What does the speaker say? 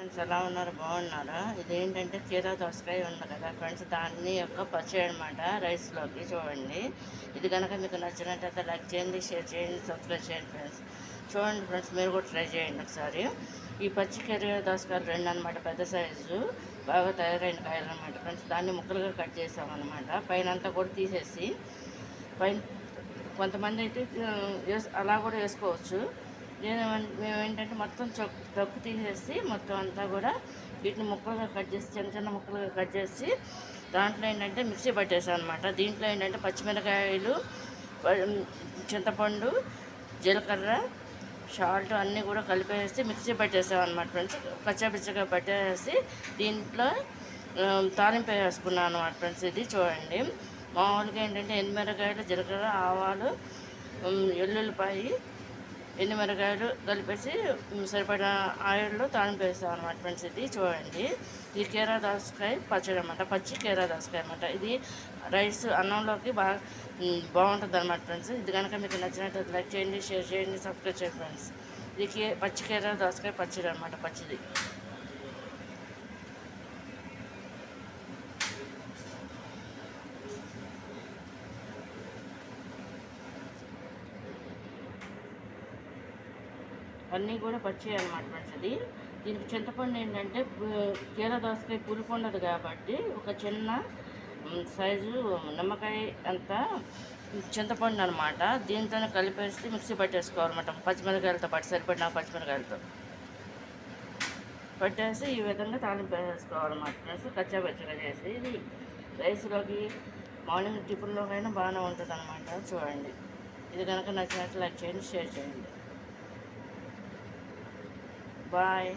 Friends, ఎలా ఉన్నారు? బాగున్నారా? ఇదేంటంటే కీరా దోసకాయ ఉంది కదా ఫ్రెండ్స్, దాన్ని యొక్క పచ్చడి అనమాట. రైస్లోకి చూడండి. ఇది కనుక మీకు నచ్చినట్టయితే లైక్ చేయండి, షేర్ చేయండి, సబ్స్క్రైబ్ చేయండి ఫ్రెండ్స్. చూడండి ఫ్రెండ్స్, మీరు కూడా ట్రై చేయండి ఒకసారి. ఈ పచ్చి కీరా దోసకాయలు రెండు అనమాట, పెద్ద సైజు బాగా తయారైన కాయలు అనమాట ఫ్రెండ్స్. దాన్ని ముక్కలుగా కట్ చేసామన్నమాట. పైన అంతా కూడా తీసేసి, పైన కొంతమంది అయితే అలా కూడా వేసుకోవచ్చు. మేము ఏంటంటే మొత్తం తొక్కు తీసేసి మొత్తం అంతా కూడా వీటిని ముక్కలుగా కట్ చేసి, చిన్న చిన్న ముక్కలుగా కట్ చేసి దాంట్లో ఏంటంటే మిక్సీ పట్టేసాం అనమాట. దీంట్లో ఏంటంటే పచ్చిమిరకాయలు, చింతపండు, జీలకర్ర, సాల్ట్ అన్నీ కూడా కలిపేసి మిక్సీ పట్టేసాం అనమాట ఫ్రెండ్స్. పచ్చపిచ్చగా పట్టేసి దీంట్లో తాలింపు వేసుకున్నాను అనమాట ఫ్రెండ్స్. ఇది చూడండి. మామూలుగా ఏంటంటే ఎండుమిరకాయలు, జీలకర్ర, ఆవాలు, ఎల్లుల్లిపాయి, ఎండుమిరకాయలు కలిపేసి సరిపడా ఆయిల్లో తాలింపు వేస్తాం అనమాట ఫ్రెండ్స్. ఇది చూడండి. ఇది కీరా దోసకాయ పచ్చడి అనమాట, పచ్చి కీరా దోసకాయ అనమాట. ఇది రైస్ అన్నంలోకి బాగుంటుంది అనమాట ఫ్రెండ్స్. ఇది కనుక మీకు నచ్చినట్టు లైక్ చేయండి, షేర్ చేయండి, సబ్స్క్రైబ్ చేయండి ఫ్రెండ్స్. ఇది పచ్చి కీరా దోసకాయ పచ్చడి అనమాట, పచ్చిది. అన్నీ కూడా పచ్చి అనమాట ఫ్రెండ్స్. ఇది దీనికి చింతపండు ఏంటంటే కీరా దోసకాయ పులుపు ఉండదు కాబట్టి ఒక చిన్న సైజు నిమ్మకాయ అంత చింతపండు అనమాట. దీంతోనే కలిపేసి మిక్సీ పట్టేసుకోవాలన్నమాట. పచ్చిమిరకాయలతో పాటు సరిపడిన పచ్చిమిరకాయలతో పట్టేసి ఈ విధంగా తాలింపు వేసేసుకోవాలన్నమాట ఫ్రెండ్స్. కచ్చాపచ్చగా చేసి ఇది రైస్లోకి, మార్నింగ్ టిఫిన్లోకైనా బాగానే ఉంటుంది అనమాట. చూడండి. ఇది కనుక నచ్చినట్లు లైక్ చేయండి, షేర్ చేయండి. Bye.